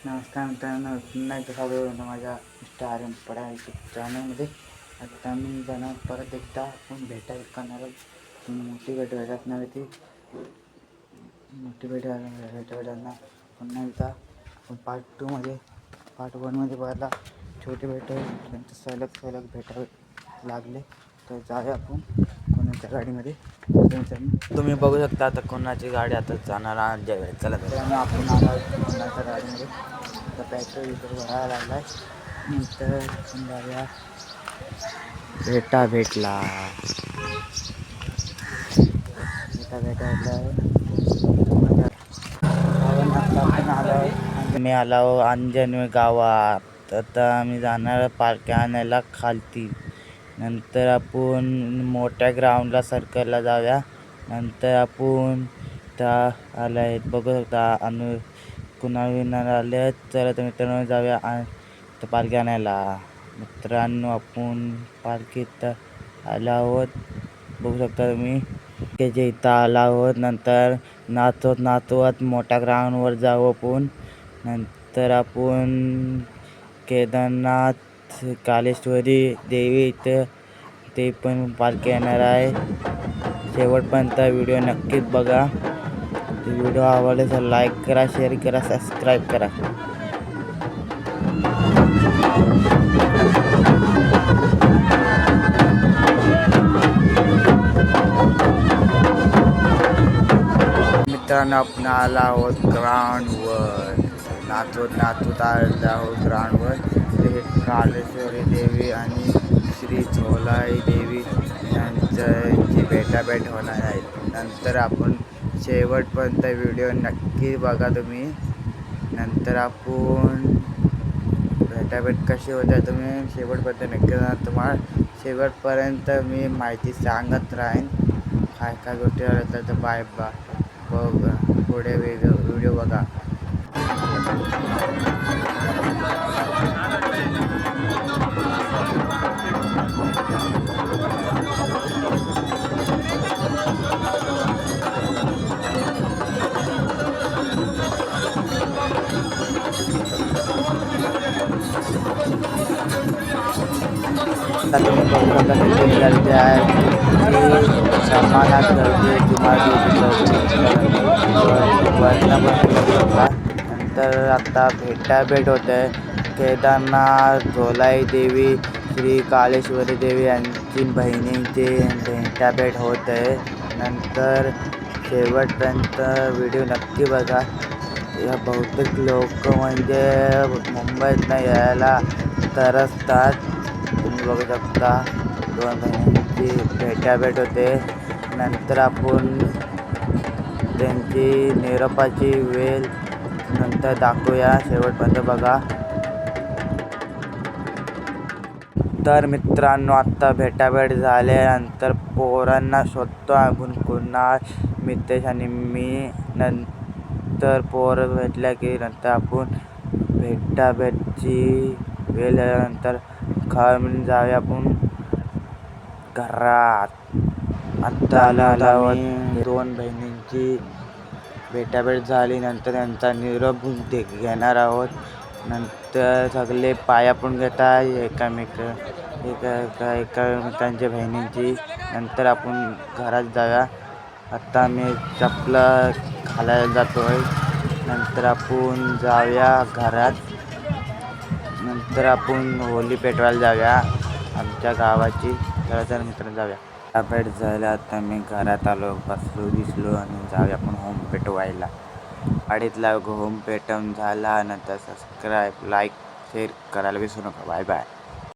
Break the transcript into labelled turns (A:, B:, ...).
A: नमस्कार मित्रांनो, पुन्हा एकदा स्वागत होतं माझ्या स्टार पडा यूट्यूब चॅनलमध्ये. आता मी जाणार परत एकदा आपण भेटायला करणार मोठी भेट भेटत नाही ती मोठी भेटायला पुन्हा एकदा आपण पार्ट 2मध्ये पार्ट 1मध्ये बघायला छोटी भेट त्यांचं सलग भेटावे लागले. तर जाऊया आपण कोणाच्या गाडीमध्ये. तुम्ही बघू शकता आता कोणाची गाडी आता जाणार आहे. चला आपण आला कोणाच्या गाडीमध्ये. आता पेट्रोल भरायला लागला आहे. नंतर जाऊया भेटला मी आलो अंजनवे गावात. आता आम्ही जाणार पालखी आणायला खालती. नंतर आपण मोठ्या ग्राउंडला सर्कलला जाऊया. नंतर आपण त्या आले आहेत बघू शकता कुणाल विणार आले. चला तर मित्रांनो जाऊया तर पालखी आणायला. मित्रांनो आपण पालखीत आलो आहोत बघू शकता तुम्ही. त्याच्या इथं आला आहोत. नंतर नाचवत मोठ्या ग्राउंडवर जाऊ आपण. नंतर आपण केदारनाथ कालेश्वरी देवी इथं ते पण पालखी येणार आहे. शेवटपर्यंत व्हिडिओ नक्कीच बघा. व्हिडिओ आवडले तर लाईक करा, शेअर करा, सबस्क्राईब करा. मित्रांनो आपण आला आहोत ग्राउंडवर. नाचवत आलो आहोत ग्राउंडवर. ते कालेश्वरी देवी आणि श्री झोलाई देवी यांची भेटाभेट होणार आहे. नंतर आपण शेवटपर्यंत व्हिडिओ नक्की बघा तुम्ही. नंतर आपण भेटाभेट कशी होते तुम्ही शेवटपर्यंत नक्की जाणार. तुम्हाला शेवटपर्यंत मी माहिती सांगत राहीन काय गोष्टी राहतात. तर बाय पुढे व्हिडिओ बघा. तुम्ही बघू शकता किती गर्दी आहे. सामानात गर्दी नंतर आता भेट होते. केदारनाथ झोलाई देवी श्री कालेश्वरी देवी यांची बहिणींची भेट होत आहे. नंतर शेवटपर्यंत व्हिडिओ नक्की बघा. या बहुतेक लोक म्हणजे मुंबईत यायला तरसतात. तुम्ही बघू शकता 2 बहिणींची भेट होते. नंतर आपण त्यांची निरोपाची वेळ नंतर दाखवूया. शेवटपर्यंत बघा. तर मित्रांनो आता भेटाभेट झाल्यानंतर पोरांना शोधतो आपण कुणाल, मितेश आणि मी. नंतर पोरं भेटल्या की नंतर आपण भेटाभेटची वेळ झाल्यानंतर खाऊन जाऊया आपण घरात. आत्ता आला 2 बहिणींची भेटाभेट झाली. नंतर त्यांचा निरोप घेणार आहोत. नंतर सगळे पाया पण घेत आहे एकामेकांच्या बहिणींची. नंतर आपण घरात जाऊया. आत्ता मी चपला घालायला जातोय. नंतर आपण जाऊया घरात. नंतर आपण होली पेटवायला जाऊया आमच्या गावाची. तर मित्रांनो जाऊया. भेट झाल्या. आता मी घरात आलो दिसलो आणि जाऊया आपण होम पेटवायला. गाडीतला होम पेटवून झाला. नंतर सबस्क्राईब, लाईक, शेअर करायला विसरू नका. Bye bye.